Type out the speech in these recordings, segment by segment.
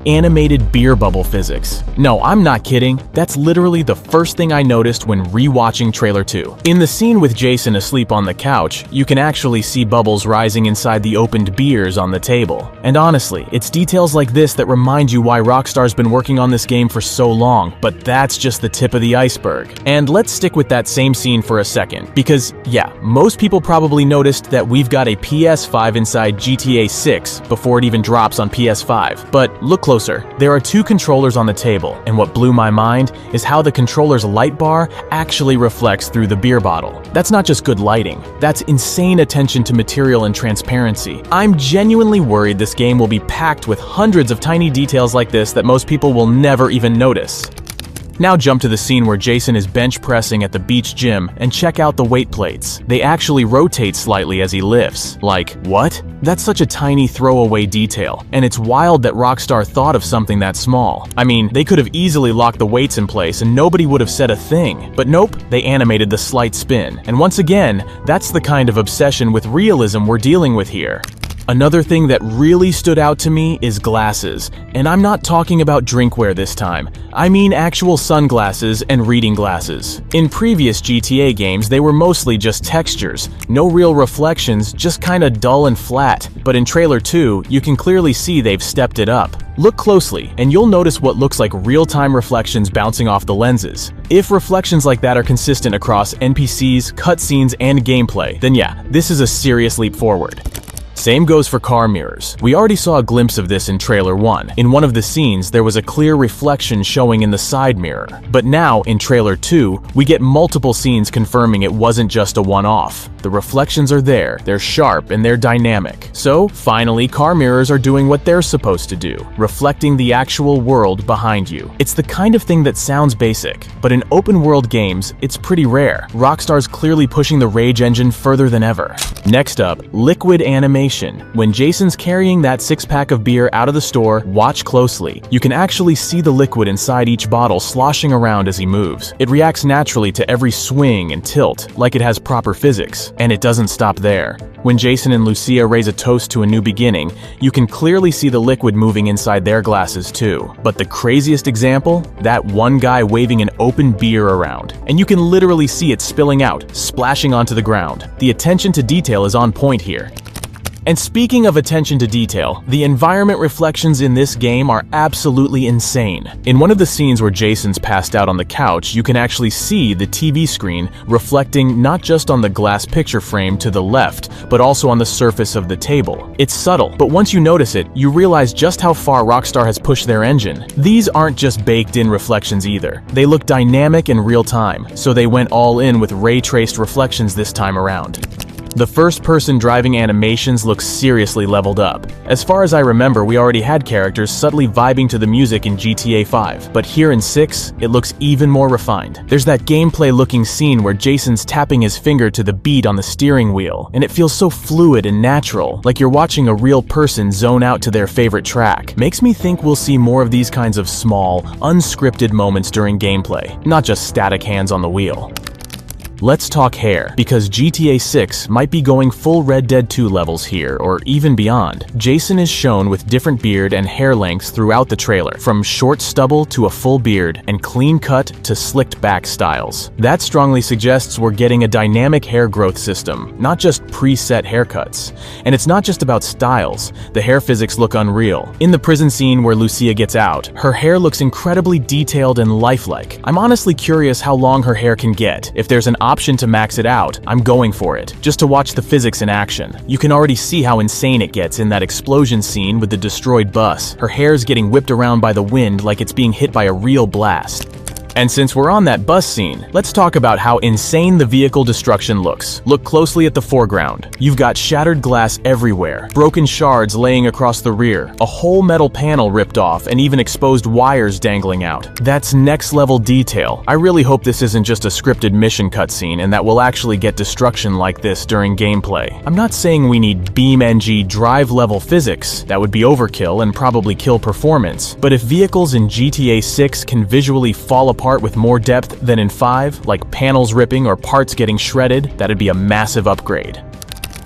animated beer bubble physics. No, I'm not kidding. That's literally the first thing I noticed when rewatching Trailer 2. In the scene with Jason asleep on the couch, you can actually see bubbles rising inside the opened beers on the table. And honestly, it's details like this that remind you why Rockstar's been working on this game for so long, but that's just the tip of the iceberg. And let's stick with that same scene for a second, because yeah, most people probably noticed that we've got a PS5 inside GTA 6 before it even drops on PS5. But look closer, there are two controllers on the table, and what blew my mind is how the controller's light bar actually reflects through the beer bottle. That's not just good lighting, that's insane attention to material and transparency. I'm genuinely worried this game will be packed with hundreds of tiny details like this that most people will never even notice. Now jump to the scene where Jason is bench pressing at the beach gym and check out the weight plates. They actually rotate slightly as he lifts. Like, what? That's such a tiny throwaway detail, and it's wild that Rockstar thought of something that small. I mean, they could have easily locked the weights in place and nobody would have said a thing. But nope, they animated the slight spin. And once again, that's the kind of obsession with realism we're dealing with here. Another thing that really stood out to me is glasses, and I'm not talking about drinkware this time. I mean actual sunglasses and reading glasses. In previous GTA games, they were mostly just textures, no real reflections, just kinda dull and flat. But in Trailer 2, you can clearly see they've stepped it up. Look closely, and you'll notice what looks like real-time reflections bouncing off the lenses. If reflections like that are consistent across NPCs, cutscenes, and gameplay, then yeah, this is a serious leap forward. Same goes for car mirrors. We already saw a glimpse of this in Trailer 1. In one of the scenes, there was a clear reflection showing in the side mirror. But now, in Trailer 2, we get multiple scenes confirming it wasn't just a one-off. The reflections are there, they're sharp, and they're dynamic. So, finally, car mirrors are doing what they're supposed to do, reflecting the actual world behind you. It's the kind of thing that sounds basic, but in open-world games, it's pretty rare. Rockstar's clearly pushing the Rage engine further than ever. Next up, liquid animation. When Jason's carrying that six-pack of beer out of the store, watch closely. You can actually see the liquid inside each bottle sloshing around as he moves. It reacts naturally to every swing and tilt, like it has proper physics. And it doesn't stop there. When Jason and Lucia raise a toast to a new beginning, you can clearly see the liquid moving inside their glasses too. But the craziest example? That one guy waving an open beer around. And you can literally see it spilling out, splashing onto the ground. The attention to detail is on point here. And speaking of attention to detail, the environment reflections in this game are absolutely insane. In one of the scenes where Jason's passed out on the couch, you can actually see the TV screen reflecting not just on the glass picture frame to the left, but also on the surface of the table. It's subtle, but once you notice it, you realize just how far Rockstar has pushed their engine. These aren't just baked-in reflections either. They look dynamic in real time, so they went all in with ray-traced reflections this time around. The first-person driving animations look seriously leveled up. As far as I remember, we already had characters subtly vibing to the music in GTA 5, but here in 6, it looks even more refined. There's that gameplay-looking scene where Jason's tapping his finger to the beat on the steering wheel, and it feels so fluid and natural, like you're watching a real person zone out to their favorite track. Makes me think we'll see more of these kinds of small, unscripted moments during gameplay, not just static hands on the wheel. Let's talk hair, because GTA 6 might be going full Red Dead 2 levels here, or even beyond. Jason is shown with different beard and hair lengths throughout the trailer, from short stubble to a full beard, and clean cut to slicked back styles. That strongly suggests we're getting a dynamic hair growth system, not just preset haircuts. And it's not just about styles, the hair physics look unreal. In the prison scene where Lucia gets out, her hair looks incredibly detailed and lifelike. I'm honestly curious how long her hair can get. If there's an option to max it out, I'm going for it, just to watch the physics in action. You can already see how insane it gets in that explosion scene with the destroyed bus. Her hair's getting whipped around by the wind like it's being hit by a real blast. And since we're on that bus scene, let's talk about how insane the vehicle destruction looks. Look closely at the foreground. You've got shattered glass everywhere, broken shards laying across the rear, a whole metal panel ripped off, and even exposed wires dangling out. That's next level detail. I really hope this isn't just a scripted mission cutscene and that we'll actually get destruction like this during gameplay. I'm not saying we need BeamNG drive level physics. That would be overkill and probably kill performance. But if vehicles in GTA 6 can visually fall apart with more depth than in 5, like panels ripping or parts getting shredded, that'd be a massive upgrade.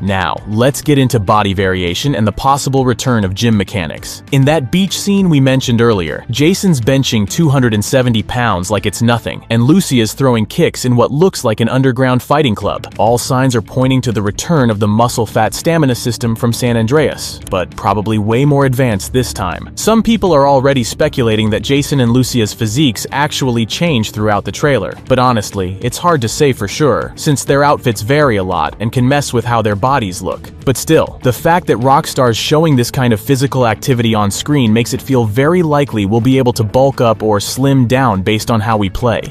Now, let's get into body variation and the possible return of gym mechanics. In that beach scene we mentioned earlier, Jason's benching 270 pounds like it's nothing, and Lucia's throwing kicks in what looks like an underground fighting club. All signs are pointing to the return of the muscle-fat stamina system from San Andreas, but probably way more advanced this time. Some people are already speculating that Jason and Lucia's physiques actually change throughout the trailer, but honestly, it's hard to say for sure, since their outfits vary a lot and can mess with how their bodies look. But still, the fact that Rockstar's showing this kind of physical activity on screen makes it feel very likely we'll be able to bulk up or slim down based on how we play.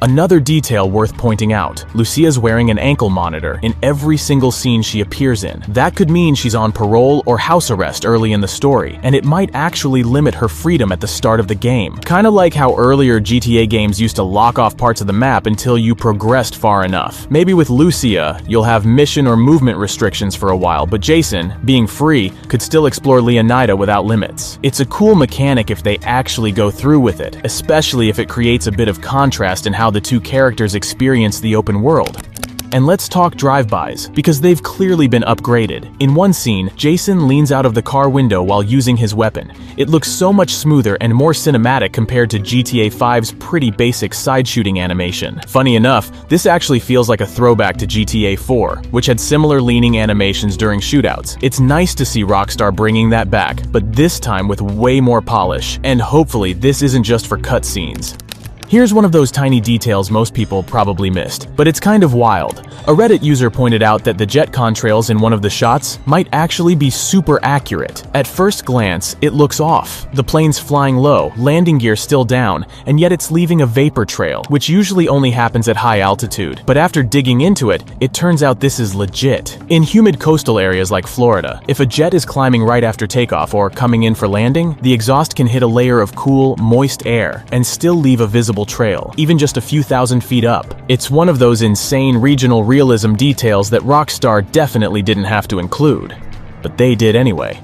Another detail worth pointing out, Lucia's wearing an ankle monitor in every single scene she appears in. That could mean she's on parole or house arrest early in the story, and it might actually limit her freedom at the start of the game. Kinda like how earlier GTA games used to lock off parts of the map until you progressed far enough. Maybe with Lucia, you'll have mission or movement restrictions for a while, but Jason, being free, could still explore Leonida without limits. It's a cool mechanic if they actually go through with it, especially if it creates a bit of contrast in how the two characters experience the open world. And let's talk drive-bys, because they've clearly been upgraded. In one scene, Jason leans out of the car window while using his weapon. It looks so much smoother and more cinematic compared to GTA 5's pretty basic side-shooting animation. Funny enough, this actually feels like a throwback to GTA 4, which had similar leaning animations during shootouts. It's nice to see Rockstar bringing that back, but this time with way more polish, and hopefully this isn't just for cutscenes. Here's one of those tiny details most people probably missed, but it's kind of wild. A Reddit user pointed out that the jet contrails in one of the shots might actually be super accurate. At first glance, it looks off. The plane's flying low, landing gear still down, and yet it's leaving a vapor trail, which usually only happens at high altitude. But after digging into it, it turns out this is legit. In humid coastal areas like Florida, if a jet is climbing right after takeoff or coming in for landing, the exhaust can hit a layer of cool, moist air and still leave a visible trail, even just a few thousand feet up. It's one of those insane regional realism details that Rockstar definitely didn't have to include, but they did anyway.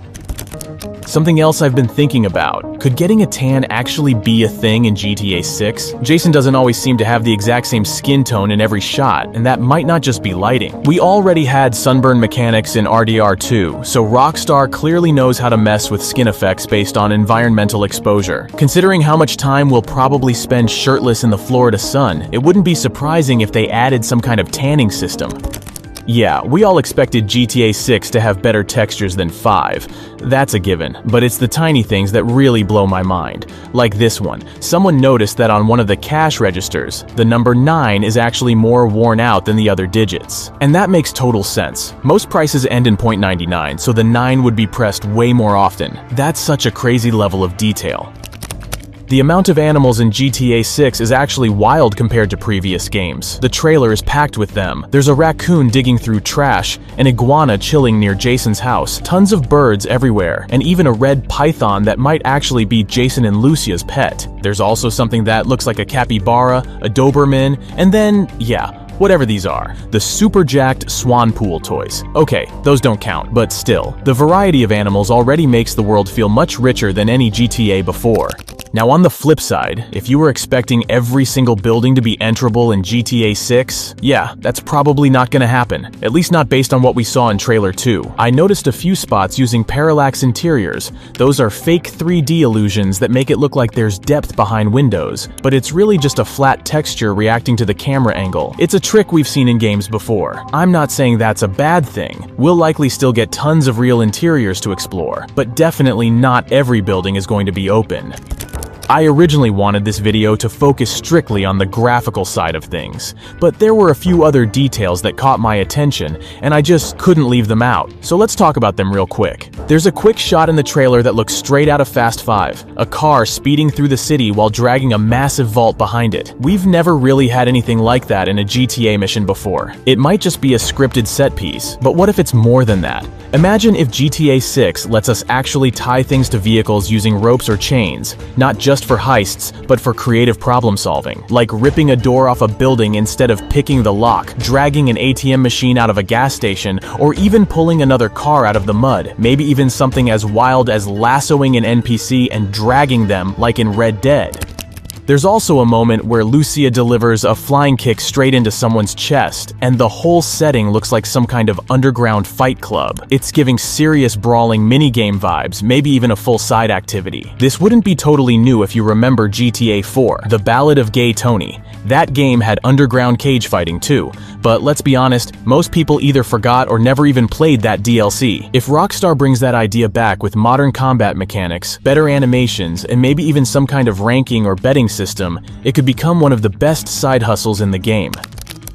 Something else I've been thinking about, could getting a tan actually be a thing in GTA 6? Jason doesn't always seem to have the exact same skin tone in every shot, and that might not just be lighting. We already had sunburn mechanics in RDR 2, so Rockstar clearly knows how to mess with skin effects based on environmental exposure. Considering how much time we'll probably spend shirtless in the Florida sun, it wouldn't be surprising if they added some kind of tanning system. Yeah, we all expected GTA 6 to have better textures than 5. That's a given, but it's the tiny things that really blow my mind. Like this one. Someone noticed that on one of the cash registers, the number 9 is actually more worn out than the other digits. And that makes total sense. Most prices end in .99, so the 9 would be pressed way more often. That's such a crazy level of detail. The amount of animals in GTA 6 is actually wild compared to previous games. The trailer is packed with them. There's a raccoon digging through trash, an iguana chilling near Jason's house, tons of birds everywhere, and even a red python that might actually be Jason and Lucia's pet. There's also something that looks like a capybara, a Doberman, and then, yeah, whatever these are, the super jacked swan pool toys. Okay, those don't count, but still, the variety of animals already makes the world feel much richer than any GTA before. Now on the flip side, if you were expecting every single building to be enterable in GTA 6, yeah, that's probably not gonna happen, at least not based on what we saw in Trailer 2. I noticed a few spots using parallax interiors. Those are fake 3D illusions that make it look like there's depth behind windows, but it's really just a flat texture reacting to the camera angle. It's a trick we've seen in games before. I'm not saying that's a bad thing. We'll likely still get tons of real interiors to explore, but definitely not every building is going to be open. I originally wanted this video to focus strictly on the graphical side of things, but there were a few other details that caught my attention, and I just couldn't leave them out. So let's talk about them real quick. There's a quick shot in the trailer that looks straight out of Fast 5, a car speeding through the city while dragging a massive vault behind it. We've never really had anything like that in a GTA mission before. It might just be a scripted set piece, but what if it's more than that? Imagine if GTA 6 lets us actually tie things to vehicles using ropes or chains, not just for heists, but for creative problem solving, like ripping a door off a building instead of picking the lock, dragging an ATM machine out of a gas station, or even pulling another car out of the mud, maybe even something as wild as lassoing an NPC and dragging them like in Red Dead. There's also a moment where Lucia delivers a flying kick straight into someone's chest, and the whole setting looks like some kind of underground fight club. It's giving serious brawling minigame vibes, maybe even a full side activity. This wouldn't be totally new if you remember GTA 4, The Ballad of Gay Tony. That game had underground cage fighting too, but let's be honest, most people either forgot or never even played that DLC. If Rockstar brings that idea back with modern combat mechanics, better animations, and maybe even some kind of ranking or betting system, it could become one of the best side hustles in the game.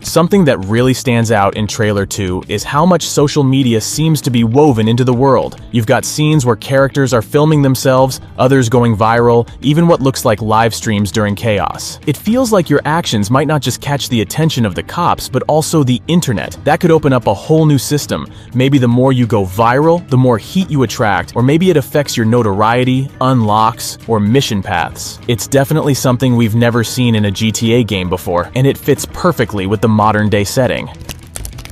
Something that really stands out in Trailer 2 is how much social media seems to be woven into the world. You've got scenes where characters are filming themselves, others going viral, even what looks like live streams during chaos. It feels like your actions might not just catch the attention of the cops, but also the internet. That could open up a whole new system. Maybe the more you go viral, the more heat you attract, or maybe it affects your notoriety, unlocks, or mission paths. It's definitely something we've never seen in a GTA game before, and it fits perfectly with the modern-day setting.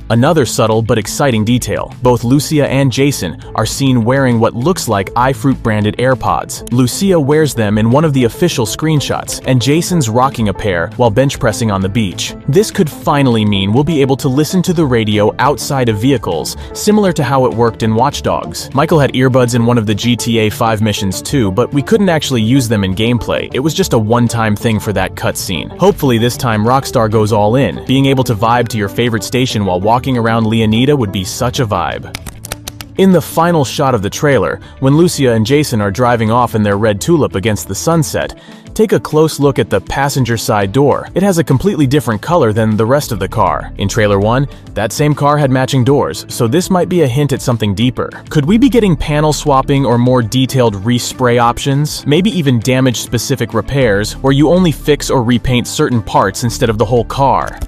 Another subtle but exciting detail, both Lucia and Jason are seen wearing what looks like iFruit-branded AirPods. Lucia wears them in one of the official screenshots, and Jason's rocking a pair while bench pressing on the beach. This could finally mean we'll be able to listen to the radio outside of vehicles, similar to how it worked in Watch Dogs. Michael had earbuds in one of the GTA 5 missions too, but we couldn't actually use them in gameplay. It was just a one-time thing for that cutscene. Hopefully this time Rockstar goes all in. Being able to vibe to your favorite station while walking around Leonida would be such a vibe. In the final shot of the trailer, when Lucia and Jason are driving off in their red Tulip against the sunset, take a close look at the passenger side door. It has a completely different color than the rest of the car. In Trailer 1, that same car had matching doors, so this might be a hint at something deeper. Could we be getting panel swapping or more detailed respray options? Maybe even damage-specific repairs, where you only fix or repaint certain parts instead of the whole car.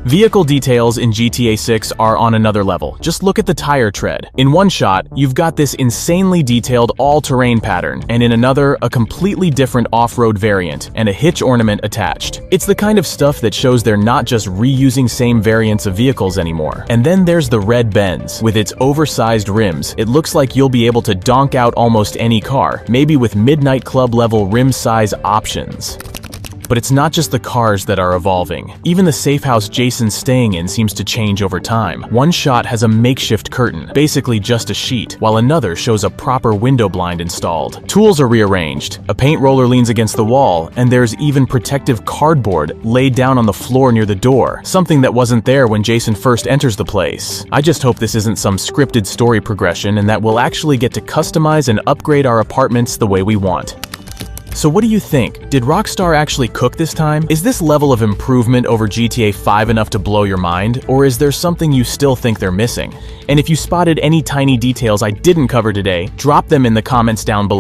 Vehicle details in GTA 6 are on another level. Just look at the tire tread. In one shot, you've got this insanely detailed all-terrain pattern, and in another, a completely different off-road variant, and a hitch ornament attached. It's the kind of stuff that shows they're not just reusing same variants of vehicles anymore. And then there's the red Benz. With its oversized rims, it looks like you'll be able to donk out almost any car, maybe with Midnight Club-level rim size options. But it's not just the cars that are evolving. Even the safe house Jason's staying in seems to change over time. One shot has a makeshift curtain, basically just a sheet, while another shows a proper window blind installed. Tools are rearranged, a paint roller leans against the wall, and there's even protective cardboard laid down on the floor near the door, something that wasn't there when Jason first enters the place. I just hope this isn't some scripted story progression and that we'll actually get to customize and upgrade our apartments the way we want. So what do you think? Did Rockstar actually cook this time? Is this level of improvement over GTA 5 enough to blow your mind, or is there something you still think they're missing? And if you spotted any tiny details I didn't cover today, drop them in the comments down below.